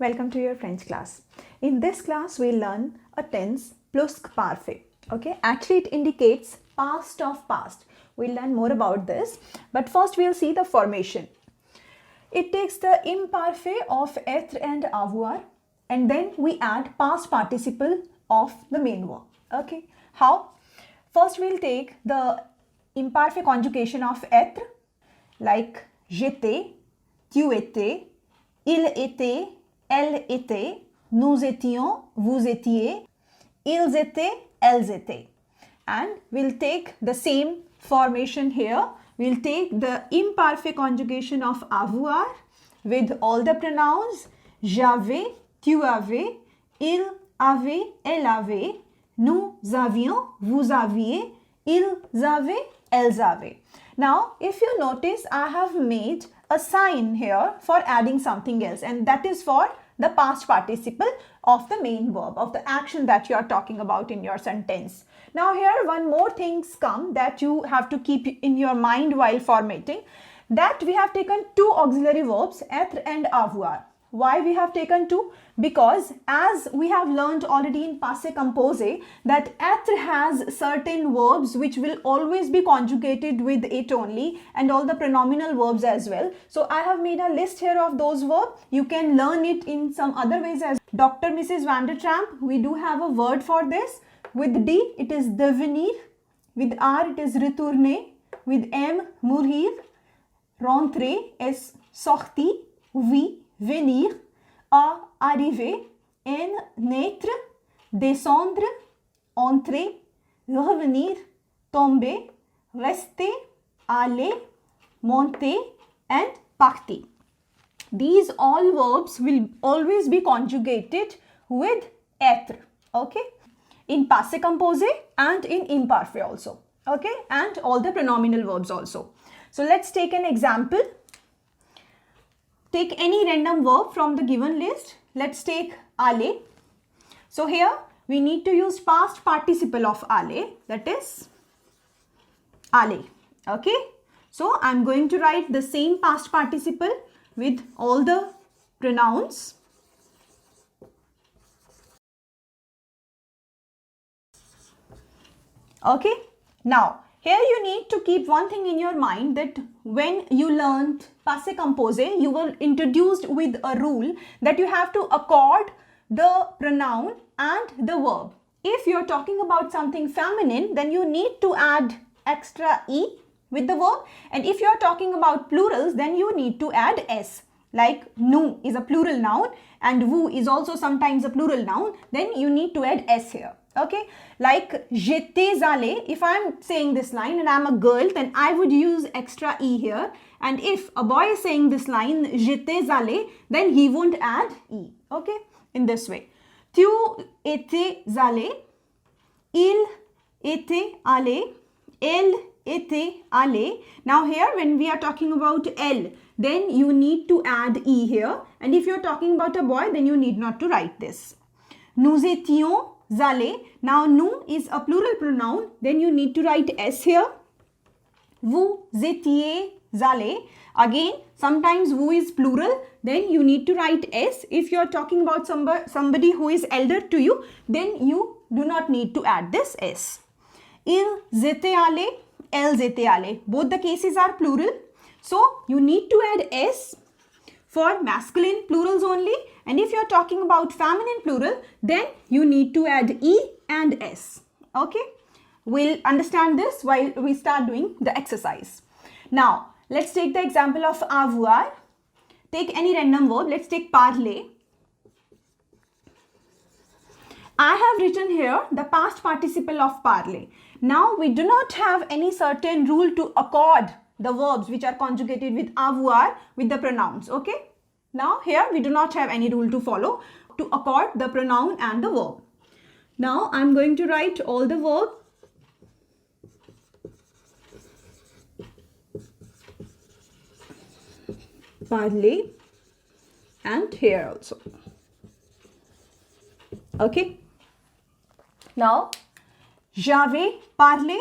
Welcome to your French class. In this class, we'll learn a tense Plus-Que-Parfait. Okay, actually it indicates past of past. We'll learn more about this, but first we'll see the formation. It takes the imparfait of être and avoir, and then we add past participle of the main verb. Okay, how? First we'll take the imparfait conjugation of être, like j'étais, tu étais, il était, elle était, nous étions, vous étiez, ils étaient, elles étaient. And we'll take the same formation here. We'll take the imparfait conjugation of avoir with all the pronouns j'avais, tu avais, il avait, elle avait, nous avions, vous aviez, ils avaient, elles avaient. Now, if you notice, I have made a sign here for adding something else, and that is for the past participle of the main verb, of the action that you are talking about in your sentence. Now here one more things come that you have to keep in your mind while formatting, that we have taken two auxiliary verbs, être and avoir. Why we have taken two? Because as we have learned already in passé composé that être has certain verbs which will always be conjugated with it only, and all the pronominal verbs as well. So I have made a list here of those verbs. You can learn it in some other ways as Dr. Mrs. Van der Tramp. We do have a word for this. With D it is devenir, with R it is retourner, with M mourir, rentrer is sortir, oui venir, à arriver, en naître, descendre, entrer, revenir, tomber, rester, aller, monter, and partir. These all verbs will always be conjugated with être, okay, in passé composé and in imparfait also, okay, and all the pronominal verbs also. So let's take an example. Take any random verb from the given list. Let's take aller. So here we need to use past participle of aller, that is aller. Okay. So I'm going to write the same past participle with all the pronouns. Okay. Now here you need to keep one thing in your mind, that when you learned passé composé, you were introduced with a rule that you have to accord the pronoun and the verb. If you're talking about something feminine, then you need to add extra e with the verb, and if you're talking about plurals, then you need to add s. Like nous is a plural noun and vous is also sometimes a plural noun, then you need to add s here. Okay, like j'étais allée, if I'm saying this line and I'm a girl, then I would use extra e here, and if a boy is saying this line j'étais allée, then he won't add e. Okay, in this way. Tu étais allée, il était allé, elle était allée. Now here when we are talking about elle, then you need to add e here, and if you're talking about a boy, then you need not to write this. Nous étions allés. Now nous is a plural pronoun, then you need to write s here. Vous étiez allés. Again, sometimes vous is plural, then you need to write s. If you are talking about somebody who is elder to you, then you do not need to add this s. Ils étaient allés, elles étaient allées. Both the cases are plural, so you need to add s for masculine plurals only, and if you are talking about feminine plural, then you need to add e and s. Okay, we'll understand this while we start doing the exercise. Now let's take the example of avoir. Take any random verb. Let's take parler. I have written here the past participle of parler. Now we do not have any certain rule to accord the verbs which are conjugated with avoir with the pronouns. Okay, now here we do not have any rule to follow to accord the pronoun and the verb. Now I'm going to write all the verb. Parler, and here also. Okay, now j'avais parlé,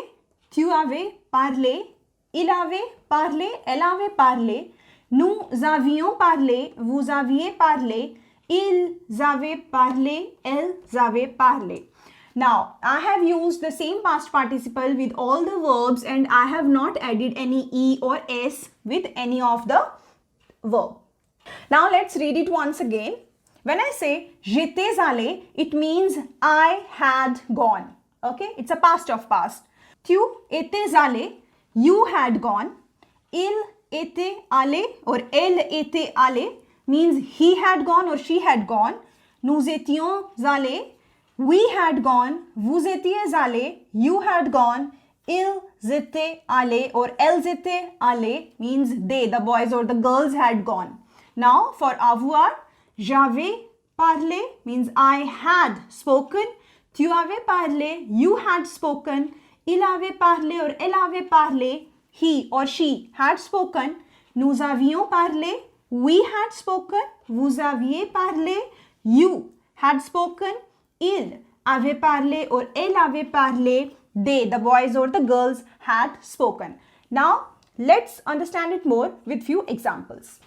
tu avais parlé, il avait parlé, elle avait parlé, nous avions parlé, vous aviez parlé, Ils avaient parlé, elles avaient parlé. Now, I have used the same past participle with all the verbs and I have not added any E or S with any of the verb. Now, let's read it once again. When I say j'étais allé, it means I had gone. Okay, it's a past of past. Tu étais allé, you had gone. Il était allé or elle était allée means he had gone or she had gone. Nous étions allés, we had gone. Vous étiez allés, you had gone. Ils étaient allés or elles étaient allées means they, the boys or the girls had gone. Now for avoir, j'avais parlé means I had spoken. Tu avais parlé, you had spoken. Il avait parlé or elle avait parlé, he or she had spoken. Nous avions parlé, we had spoken. Vous aviez parlé, you had spoken. Il avait parlé or elle avait parlé, they, the boys or the girls had spoken. Now let's understand it more with few examples.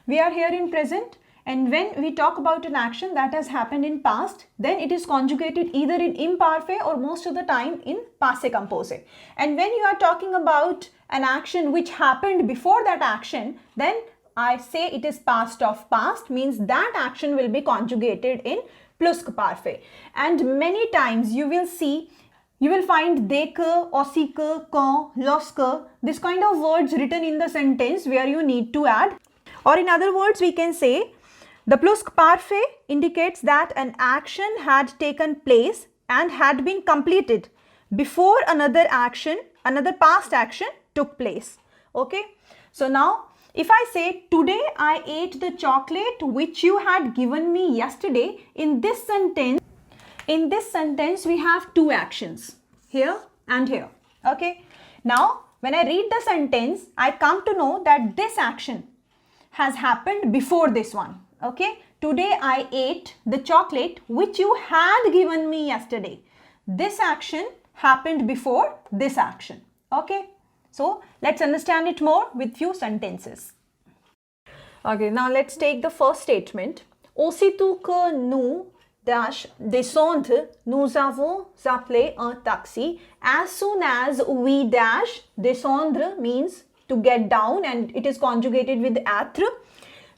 We are here in present, and when we talk about an action that has happened in past, then it is conjugated either in imparfait or most of the time in passé composé. And when you are talking about an action which happened before that action, then I say it is past of past, means that action will be conjugated in Plus-Que-Parfait. And many times you will see, you will find dès que, aussi que, quand, lorsque, this kind of words written in the sentence where you need to add. Or in other words, we can say the Plus-Que-Parfait indicates that an action had taken place and had been completed before another action, another past action took place. Okay. So now if I say today I ate the chocolate which you had given me yesterday, in this sentence we have two actions, here and here. Okay. Now when I read the sentence, I come to know that this action has happened before this one. Okay. Today I ate the chocolate which you had given me yesterday. This action happened before this action. Okay. So let's understand it more with few sentences. Okay, now let's take the first statement. Aussitôt que nous descendre, nous avons appelé un taxi. As soon as we descendre means to get down and it is conjugated with être.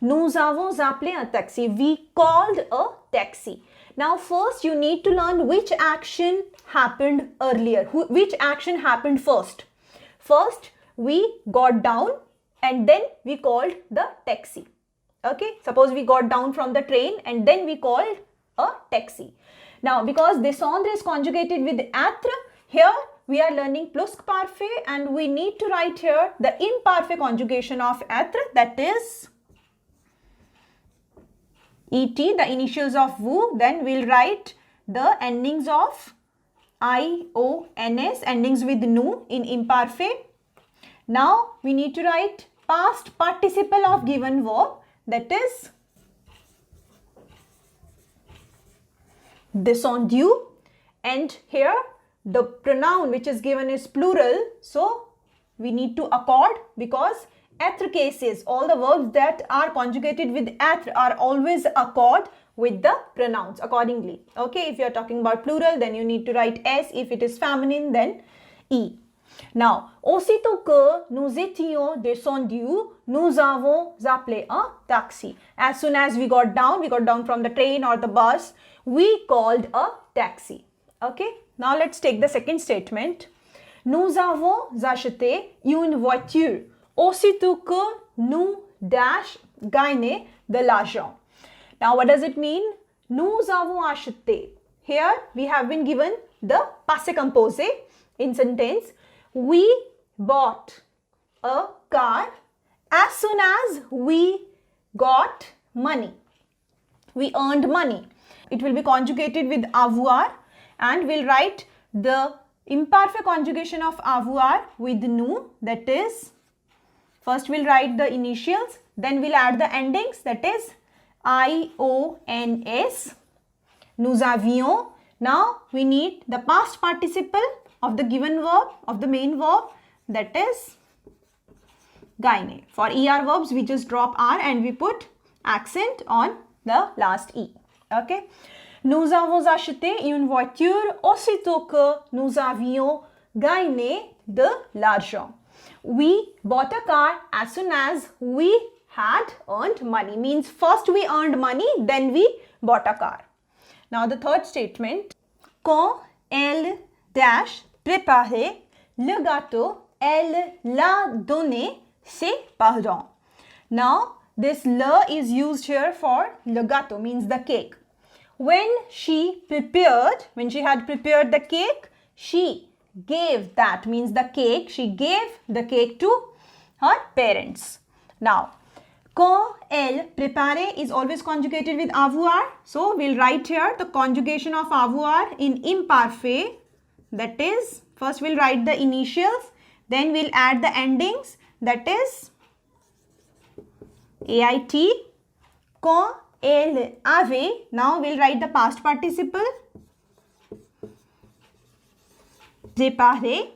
Nous avons appelé un taxi. We called a taxi. Now first you need to learn which action happened earlier. Which action happened first. First we got down and then we called the taxi. Okay, suppose we got down from the train and then we called a taxi. Now because descendre is conjugated with être, here we are learning Plus-Que-Parfait and we need to write here the imparfait conjugation of être, that is et, the initials of vous. Then we'll write the endings of I, O, NS, endings with nous in imparfait. Now we need to write past participle of given verb, that is descendu, and here the pronoun which is given is plural, so we need to accord because être cases, all the verbs that are conjugated with être are always accord with the pronouns accordingly. Okay, if you are talking about plural, then you need to write S. If it is feminine, then E. Now, aussitôt que nous étions descendus, nous avons appelé un taxi. As soon as we got down from the train or the bus, we called a taxi. Okay, now let's take the second statement. Nous avons acheté une voiture aussitôt que nous gagné de l'argent. Now what does it mean? Nous avons acheté. Here we have been given the passé composé in sentence. We bought a car as soon as we got money. We earned money. It will be conjugated with avoir and we'll write the imperfect conjugation of avoir with nous, that is, first we'll write the initials, then we'll add the endings, that is I-O-N-S. Nous avions. Now we need the past participle of the given verb, of the main verb, that is gagné. For ER verbs, we just drop R and we put accent on the last E. Okay. Nous avons acheté une voiture aussitôt que nous avions gagné de l'argent. We bought a car as soon as we had earned money. Means first we earned money, then we bought a car. Now the third statement. Quand elle dash préparait le gâteau, elle l'a donné ses parents. Now this le is used here for le gâteau, means the cake. When she had prepared the cake, she gave that, means the cake, she gave the cake to her parents. Now, quand elle préparait is always conjugated with avoir. So, we'll write here the conjugation of avoir in imparfait. That is, first we'll write the initials, then we'll add the endings. That is, ait. Quand elle avait, now we'll write the past participle. Préparé.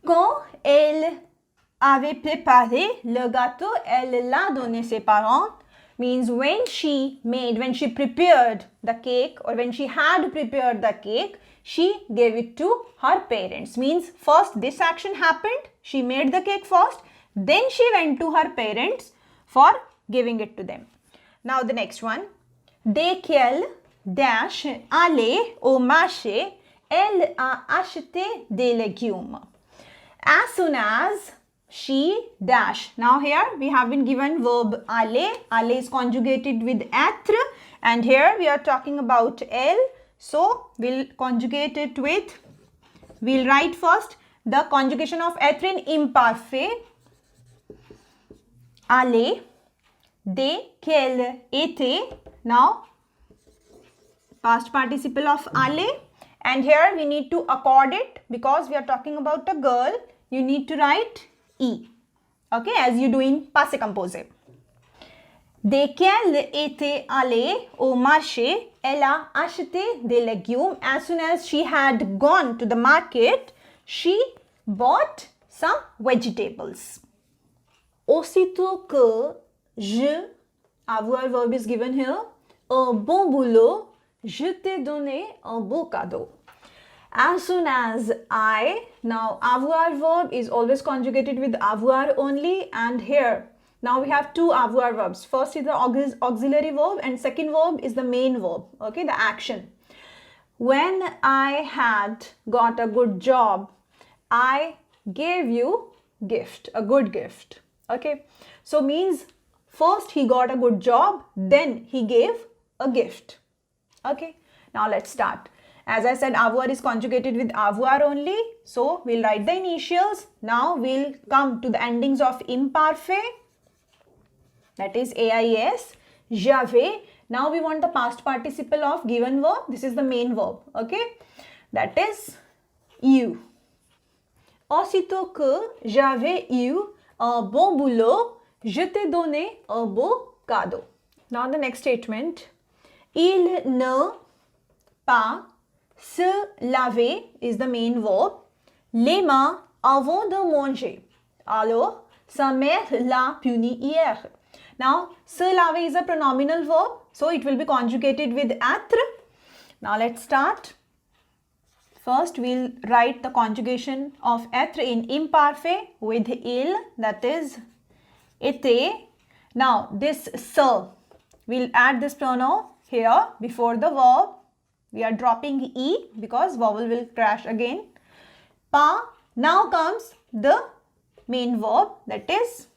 Quand elle avait préparé le gâteau, elle l'a donné ses parents. Means when she prepared the cake, or when she had prepared the cake, she gave it to her parents. Means first this action happened, she made the cake first, then she went to her parents for giving it to them. Now the next one. Dès qu'elle dash allait au marché, elle a acheté des légumes. As soon as she dash. Now here we have been given verb aller. Aller is conjugated with être, and here we are talking about elle. So we'll conjugate it with, we'll write first the conjugation of être in imparfait. Aller. Dès qu'elle était. Now past participle of aller, and here we need to accord it because we are talking about a girl. You need to write E, okay, as you do in passé composé. Dès qu'elle était allée au marché, elle a acheté des légumes. As soon as she had gone to the market, she bought some vegetables. Aussitôt que je, avoir verb is given here, un bon boulot, je t'ai donné un beau cadeau. As soon as I, now avoir verb is always conjugated with avoir only, and here now we have two avoir verbs. First is the auxiliary verb and second verb is the main verb, okay, the action. When I had got a good job, I gave you gift, a good gift, okay. So means first he got a good job, then he gave a gift, okay. Now let's start. As I said, avoir is conjugated with avoir only. So we'll write the initials. Now we'll come to the endings of imparfait. That is ais, j'avais. Now we want the past participle of given verb. This is the main verb. Okay. That is eu. Aussitôt que j'avais eu un bon boulot, je t'ai donné un beau cadeau. Now the next statement. Il ne pas se laver is the main verb. Les mains avant de manger. Alors, sa mère l'a puni hier. Now, se laver is a pronominal verb, so it will be conjugated with être. Now, let's start. First, we'll write the conjugation of être in imparfait with il, that is était. Now, this se, we'll add this pronoun here before the verb. We are dropping E because vowel will crash again. Pa. Now comes the main verb, that is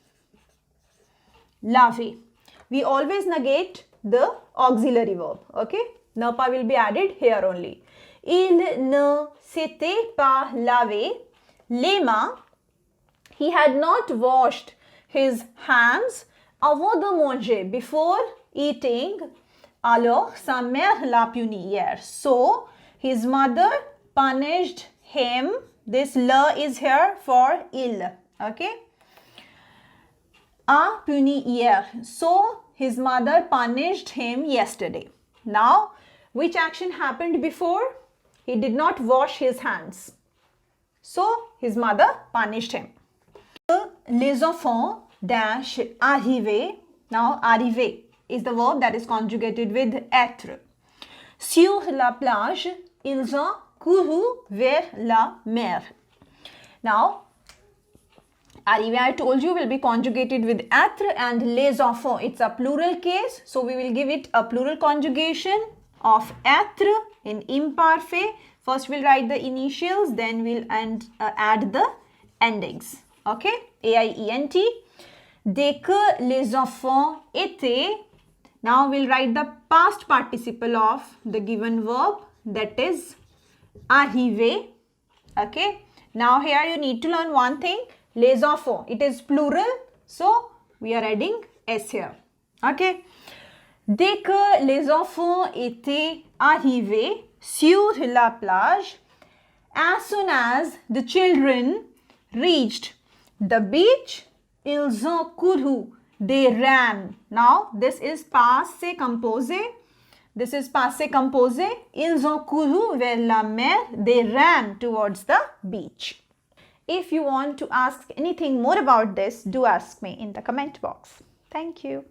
laver. We always negate the auxiliary verb. Okay. Ne pas will be added here only. Il ne s'était pas lavé les mains. He had not washed his hands avant de manger, before eating. Alors, sa mère l'a puni hier. So, his mother punished him. This le is here for il. Okay. A puni hier. So, his mother punished him yesterday. Now, which action happened before? He did not wash his hands. So, his mother punished him. Les enfants dash arriver. Now, arriver. is the verb that is conjugated with être. Sur la plage, ils ont couru vers la mer. Now, arriver, I told you, will be conjugated with être, and les enfants, it's a plural case. So, we will give it a plural conjugation of être in imparfait. First, we'll write the initials, then we'll add the endings. Okay, A-I-E-N-T. Dès que les enfants étaient, now we'll write the past participle of the given verb, that is arriver. Okay, now here you need to learn one thing. Les enfants, it is plural, so we are adding S here. Okay. Dès que les enfants étaient arrivés sur la plage, as soon as the children reached the beach, ils ont couru, they ran. Now, this is passé composé. This is passé composé. Ils ont couru vers la mer, they ran towards the beach. If you want to ask anything more about this, do ask me in the comment box. Thank you.